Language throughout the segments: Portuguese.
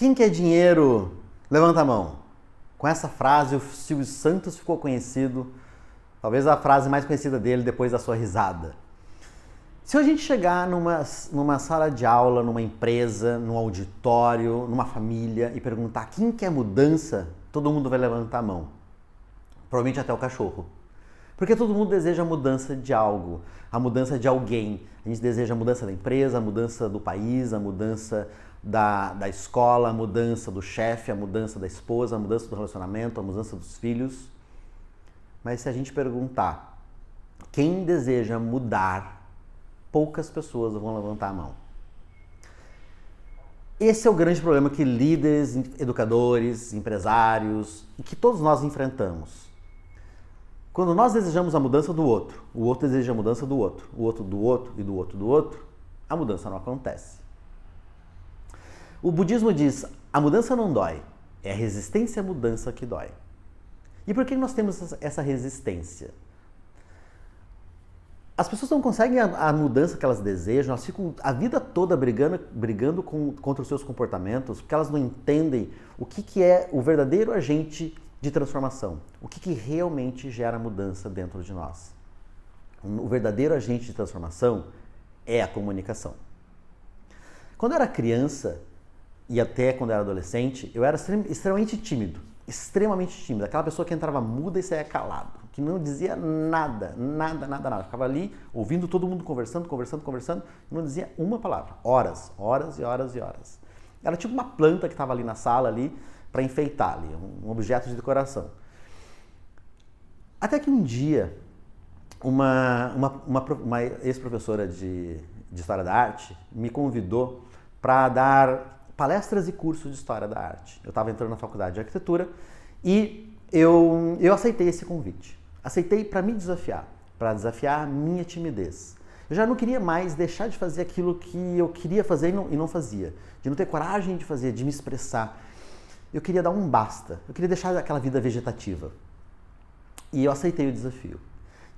Quem quer dinheiro? Levanta a mão. Com essa frase, o Silvio Santos ficou conhecido, talvez a frase mais conhecida dele depois da sua risada. Se a gente chegar numa sala de aula, numa empresa, num auditório, numa família e perguntar quem quer mudança, todo mundo vai levantar a mão. Provavelmente até o cachorro. Porque todo mundo deseja a mudança de algo, a mudança de alguém. A gente deseja a mudança da empresa, a mudança do país, a mudança da escola, a mudança do chefe, a mudança da esposa, a mudança do relacionamento, a mudança dos filhos. Mas se a gente perguntar quem deseja mudar, poucas pessoas vão levantar a mão. Esse é o grande problema que líderes, educadores, empresários e que todos nós enfrentamos. Quando nós desejamos a mudança do outro, o outro deseja a mudança do outro, o outro do outro e do outro do outro, a mudança não acontece. O budismo diz, a mudança não dói, é a resistência à mudança que dói. E por que nós temos essa resistência? As pessoas não conseguem a mudança que elas desejam, elas ficam a vida toda brigando contra os seus comportamentos, porque elas não entendem o que é o verdadeiro agente de transformação. O que realmente gera mudança dentro de nós. O verdadeiro agente de transformação é a comunicação. Quando eu era criança, e até quando eu era adolescente, eu era extremamente tímido. Extremamente tímido. Aquela pessoa que entrava muda e saía calado. Que não dizia nada. Ficava ali ouvindo todo mundo conversando, e não dizia uma palavra. Horas e horas. Era tipo uma planta que estava ali na sala, ali, para enfeitar ali, um objeto de decoração. Até que um dia, uma ex-professora de História da Arte me convidou para dar palestras e cursos de História da Arte. Eu estava entrando na faculdade de Arquitetura e eu aceitei esse convite. Aceitei para me desafiar, para desafiar a minha timidez. Eu já não queria mais deixar de fazer aquilo que eu queria fazer e não fazia. De não ter coragem de fazer, de me expressar. Eu queria dar um basta. Eu queria deixar aquela vida vegetativa. E eu aceitei o desafio.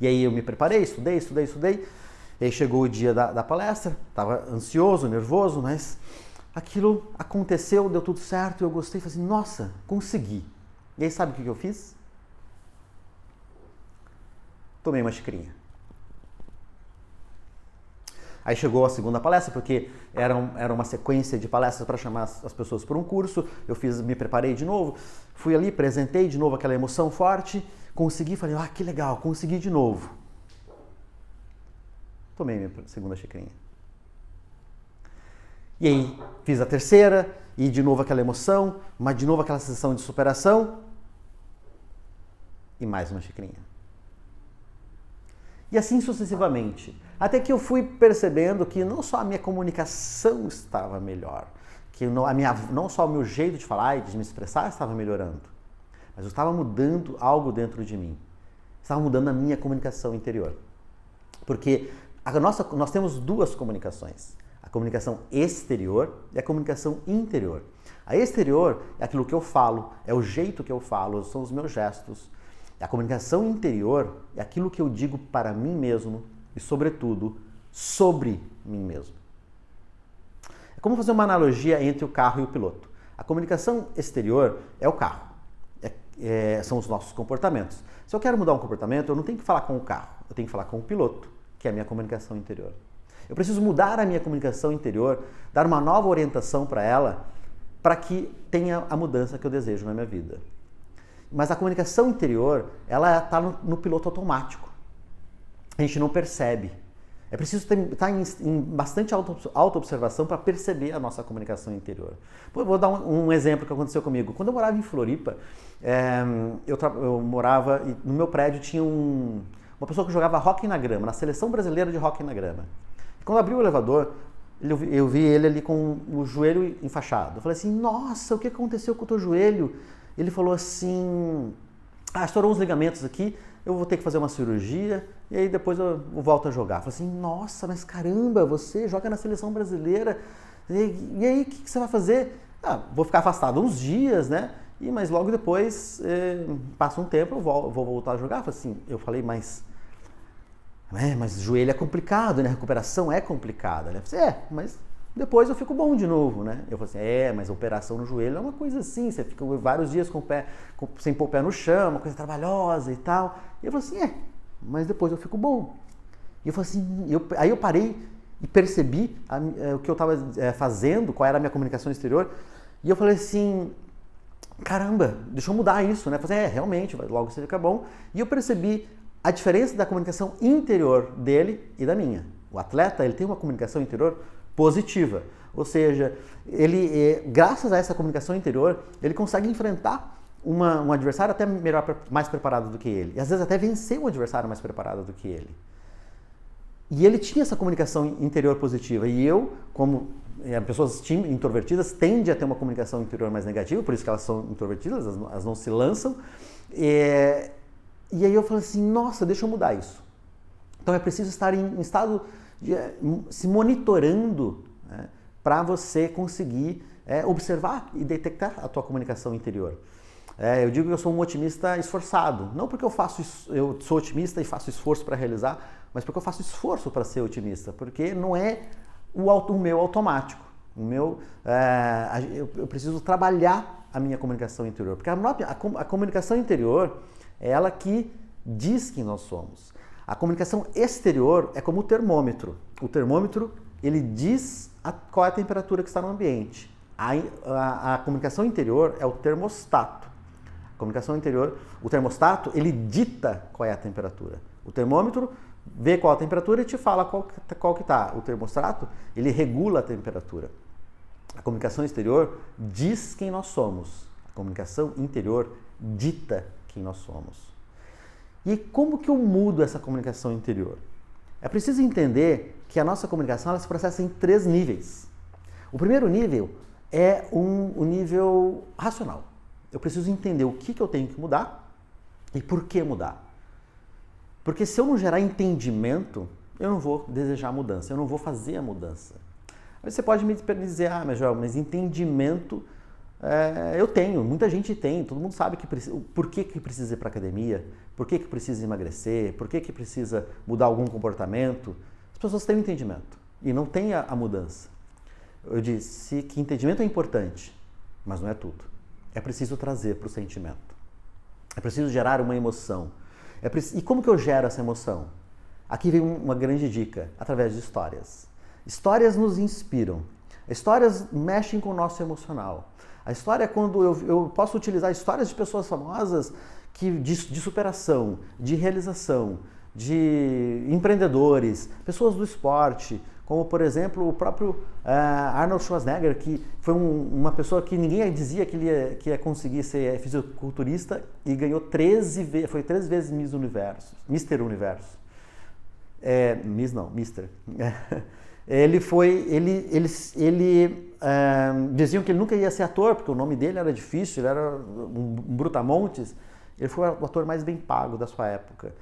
E aí eu me preparei, estudei. E aí chegou o dia da palestra. Estava ansioso, nervoso, mas aquilo aconteceu, deu tudo certo. Eu gostei, falei assim, nossa, consegui. E aí sabe o que eu fiz? Tomei uma xicrinha. Aí chegou a segunda palestra, porque era uma sequência de palestras para chamar as pessoas para um curso. Eu me preparei de novo, fui ali, apresentei de novo aquela emoção forte, consegui, falei, que legal, consegui de novo. Tomei minha segunda xicrinha. E aí fiz a terceira, e de novo aquela emoção, mas de novo aquela sensação de superação, e mais uma xicrinha. E assim sucessivamente. Até que eu fui percebendo que não só a minha comunicação estava melhor, que não só o meu jeito de falar e de me expressar estava melhorando, mas eu estava mudando algo dentro de mim. Estava mudando a minha comunicação interior. Porque nós temos duas comunicações. A comunicação exterior e a comunicação interior. A exterior é aquilo que eu falo, é o jeito que eu falo, são os meus gestos. A comunicação interior é aquilo que eu digo para mim mesmo e, sobretudo, sobre mim mesmo. É como fazer uma analogia entre o carro e o piloto. A comunicação exterior é o carro, são os nossos comportamentos. Se eu quero mudar um comportamento, eu não tenho que falar com o carro, eu tenho que falar com o piloto, que é a minha comunicação interior. Eu preciso mudar a minha comunicação interior, dar uma nova orientação para ela, para que tenha a mudança que eu desejo na minha vida. Mas a comunicação interior, ela está no piloto automático. A gente não percebe. É preciso estar em bastante auto-observação para perceber a nossa comunicação interior. Vou dar um exemplo que aconteceu comigo. Quando eu morava em Floripa, eu morava e no meu prédio tinha uma pessoa que jogava hóquei na grama, na seleção brasileira de hóquei na grama. Quando eu abri o elevador, eu vi ele ali com o joelho enfaixado. Eu falei assim, nossa, o que aconteceu com o teu joelho? Ele falou assim, estourou uns ligamentos aqui, eu vou ter que fazer uma cirurgia e aí depois eu volto a jogar. Eu falei assim, nossa, mas caramba, você joga na seleção brasileira, e aí o que você vai fazer? Vou ficar afastado uns dias, né? Mas logo depois, passa um tempo, eu vou voltar a jogar. Eu falei, mas joelho é complicado, né? A recuperação é complicada, né? Eu falei, mas depois eu fico bom de novo, né? Eu falo assim, mas a operação no joelho é uma coisa assim, você fica vários dias sem pôr o pé no chão, uma coisa trabalhosa e tal. E eu falo assim, mas depois eu fico bom. E eu falo assim, aí eu parei e percebi o que eu estava fazendo, qual era a minha comunicação exterior, e eu falei assim, caramba, deixa eu mudar isso, né? Eu falei, realmente, logo você fica bom. E eu percebi a diferença da comunicação interior dele e da minha. O atleta, ele tem uma comunicação interior positiva, ou seja, ele, graças a essa comunicação interior, ele consegue enfrentar um adversário até melhor, mais preparado do que ele, e às vezes até vencer um adversário mais preparado do que ele. E ele tinha essa comunicação interior positiva, e eu, como pessoas introvertidas, tendem a ter uma comunicação interior mais negativa, por isso que elas são introvertidas, elas não se lançam, e aí eu falei assim, nossa, deixa eu mudar isso. Então é preciso estar em estado se monitorando, né, para você conseguir observar e detectar a tua comunicação interior. Eu digo que eu sou um otimista esforçado, não porque eu sou otimista e faço esforço para realizar, mas porque eu faço esforço para ser otimista, porque não é o meu automático. Eu preciso trabalhar a minha comunicação interior, porque a comunicação interior é ela que diz quem nós somos. A comunicação exterior é como o termômetro. O termômetro, ele diz qual é a temperatura que está no ambiente. A comunicação interior é o termostato. A comunicação interior, o termostato, ele dita qual é a temperatura. O termômetro vê qual a temperatura e te fala qual que está. O termostato, ele regula a temperatura. A comunicação exterior diz quem nós somos. A comunicação interior dita quem nós somos. E como que eu mudo essa comunicação interior? É preciso entender que a nossa comunicação ela se processa em 3 níveis. O primeiro nível é um nível racional. Eu preciso entender o que eu tenho que mudar e por que mudar. Porque se eu não gerar entendimento, eu não vou desejar a mudança, eu não vou fazer a mudança. Aí você pode me dizer, mas Joel, mas entendimento eu tenho, muita gente tem, todo mundo sabe por que precisa ir para a academia, por que precisa emagrecer, por que precisa mudar algum comportamento. As pessoas têm um entendimento e não têm a mudança. Eu disse que entendimento é importante, mas não é tudo. É preciso trazer para o sentimento. É preciso gerar uma emoção. E como que eu gero essa emoção? Aqui vem uma grande dica, através de histórias. Histórias nos inspiram. Histórias mexem com o nosso emocional. A história é quando eu posso utilizar histórias de pessoas famosas de superação, de realização, de empreendedores, pessoas do esporte, como por exemplo o próprio Arnold Schwarzenegger, que foi uma pessoa que ninguém dizia que ele ia conseguir ser fisiculturista e ganhou 13 vezes Mr. Universo. Mister. Diziam que ele nunca ia ser ator, porque o nome dele era difícil, ele era um brutamontes. Ele foi o ator mais bem pago da sua época.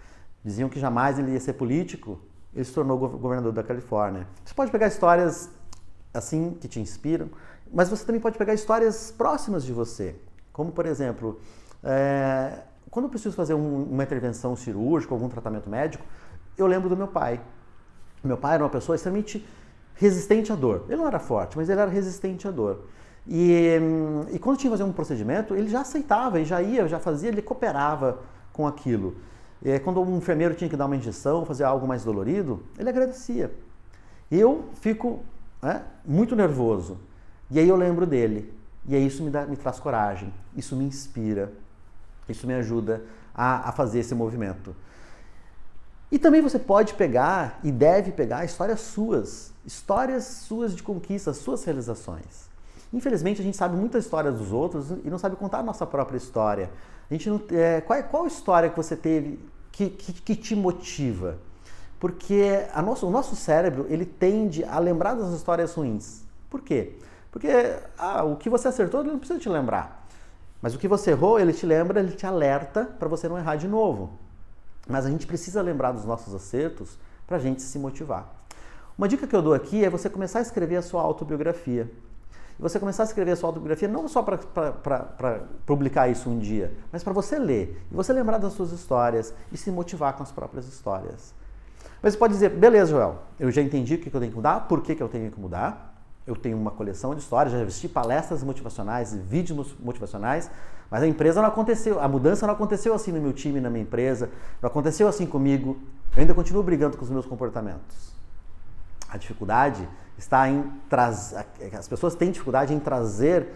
Diziam que jamais ele ia ser político, ele se tornou governador da Califórnia. Você pode pegar histórias assim que te inspiram, mas você também pode pegar histórias próximas de você. Como, por exemplo, quando eu preciso fazer uma intervenção cirúrgica, algum tratamento médico, eu lembro do meu pai. Meu pai era uma pessoa extremamente resistente à dor. Ele não era forte, mas ele era resistente à dor. E quando tinha que fazer um procedimento, ele já aceitava, e já fazia, ele cooperava com aquilo. E quando um enfermeiro tinha que dar uma injeção, fazer algo mais dolorido, ele agradecia. Eu fico muito nervoso. E aí eu lembro dele. E aí isso me traz coragem, isso me inspira, isso me ajuda a fazer esse movimento. E também você pode pegar e deve pegar histórias suas de conquistas, suas realizações. Infelizmente a gente sabe muitas histórias dos outros e não sabe contar a nossa própria história. A gente não, qual história que você teve que te motiva? Porque o nosso cérebro ele tende a lembrar das histórias ruins. Por quê? Porque o que você acertou ele não precisa te lembrar. Mas o que você errou, ele te lembra, ele te alerta para você não errar de novo. Mas a gente precisa lembrar dos nossos acertos para a gente se motivar. Uma dica que eu dou aqui é você começar a escrever a sua autobiografia. E você começar a escrever a sua autobiografia não só para publicar isso um dia, mas para você ler. E você lembrar das suas histórias e se motivar com as próprias histórias. Mas você pode dizer, beleza, Joel, eu já entendi o que eu tenho que mudar, por que eu tenho que mudar. Eu tenho uma coleção de histórias, já assisti palestras motivacionais, vídeos motivacionais, mas a empresa não aconteceu, a mudança não aconteceu assim no meu time, na minha empresa, não aconteceu assim comigo. Eu ainda continuo brigando com os meus comportamentos. A dificuldade está em trazer, as pessoas têm dificuldade em trazer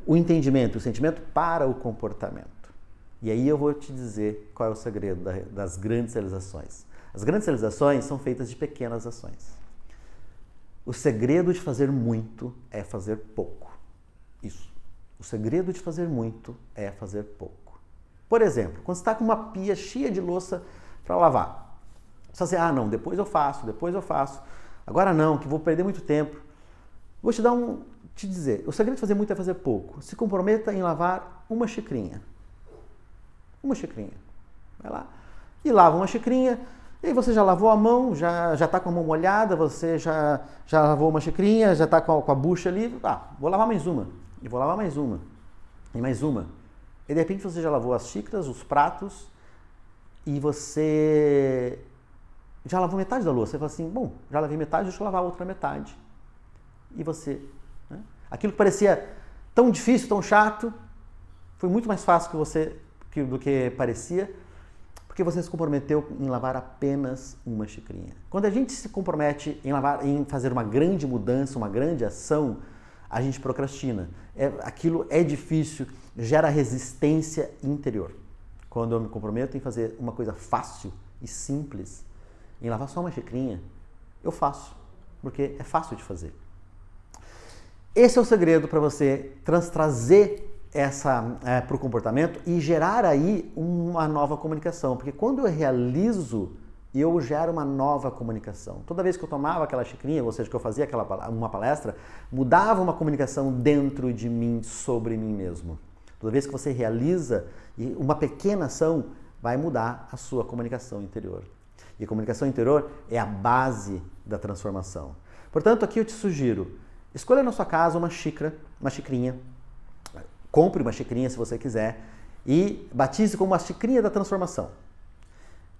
o entendimento, o sentimento para o comportamento. E aí eu vou te dizer qual é o segredo das grandes realizações. As grandes realizações são feitas de pequenas ações. O segredo de fazer muito é fazer pouco. Isso. O segredo de fazer muito é fazer pouco. Por exemplo, quando você está com uma pia cheia de louça para lavar, você vai dizer, não, depois eu faço. Agora não, que vou perder muito tempo. Vou te dizer, o segredo de fazer muito é fazer pouco. Se comprometa em lavar uma xicrinha. Uma xicrinha. Vai lá e lava uma xicrinha. E aí você já lavou a mão, já está com a mão molhada, você já lavou uma xicrinha, já está com a bucha ali. Vou lavar mais uma. E vou lavar mais uma. E mais uma. E de repente você já lavou as xícaras, os pratos, e você já lavou metade da louça. Você fala assim, bom, já lavei metade, deixa eu lavar a outra metade. E você... Né? Aquilo que parecia tão difícil, tão chato, foi muito mais fácil do que parecia, porque você se comprometeu em lavar apenas uma xicrinha. Quando a gente se compromete em fazer uma grande mudança, uma grande ação, a gente procrastina. Aquilo é difícil, gera resistência interior. Quando eu me comprometo em fazer uma coisa fácil e simples, em lavar só uma xicrinha, eu faço, porque é fácil de fazer. Esse é o segredo para você trazer para o comportamento e gerar aí uma nova comunicação. Porque quando eu realizo, eu gero uma nova comunicação. Toda vez que eu tomava aquela xicrinha, ou seja, que eu fazia uma palestra, mudava uma comunicação dentro de mim, sobre mim mesmo. Toda vez que você realiza uma pequena ação, vai mudar a sua comunicação interior. E a comunicação interior é a base da transformação. Portanto, aqui eu te sugiro, escolha na sua casa uma xicrinha, compre uma xicrinha se você quiser e batize como uma xicrinha da transformação.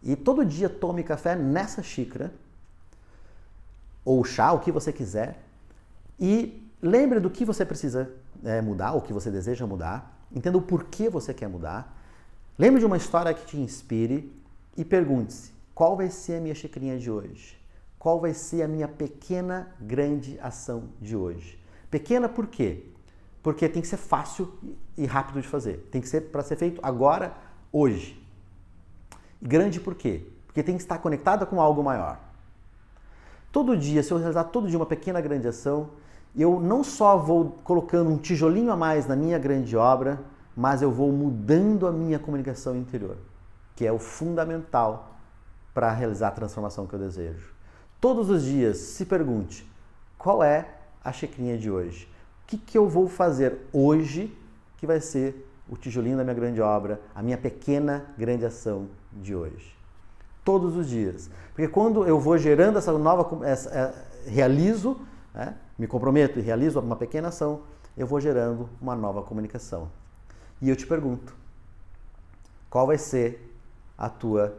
E todo dia tome café nessa xícara, ou chá, o que você quiser, e lembre do que você precisa mudar, o que você deseja mudar, entenda o porquê você quer mudar, lembre de uma história que te inspire e pergunte-se, qual vai ser a minha xicrinha de hoje? Qual vai ser a minha pequena, grande ação de hoje? Pequena por quê? Porque tem que ser fácil e rápido de fazer. Tem que ser para ser feito agora, hoje. E grande por quê? Porque tem que estar conectada com algo maior. Todo dia, se eu realizar todo dia uma pequena grande ação, eu não só vou colocando um tijolinho a mais na minha grande obra, mas eu vou mudando a minha comunicação interior, que é o fundamental para realizar a transformação que eu desejo. Todos os dias, se pergunte, qual é a xicrinha de hoje? O que eu vou fazer hoje que vai ser o tijolinho da minha grande obra, a minha pequena grande ação de hoje? Todos os dias. Porque quando eu vou gerando essa nova, realizo, me comprometo e realizo uma pequena ação, eu vou gerando uma nova comunicação. E eu te pergunto, qual vai ser a tua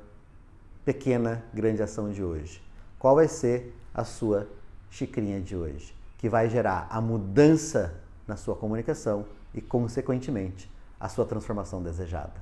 pequena grande ação de hoje? Qual vai ser a sua xicrinha de hoje? Que vai gerar a mudança na sua comunicação e, consequentemente, a sua transformação desejada.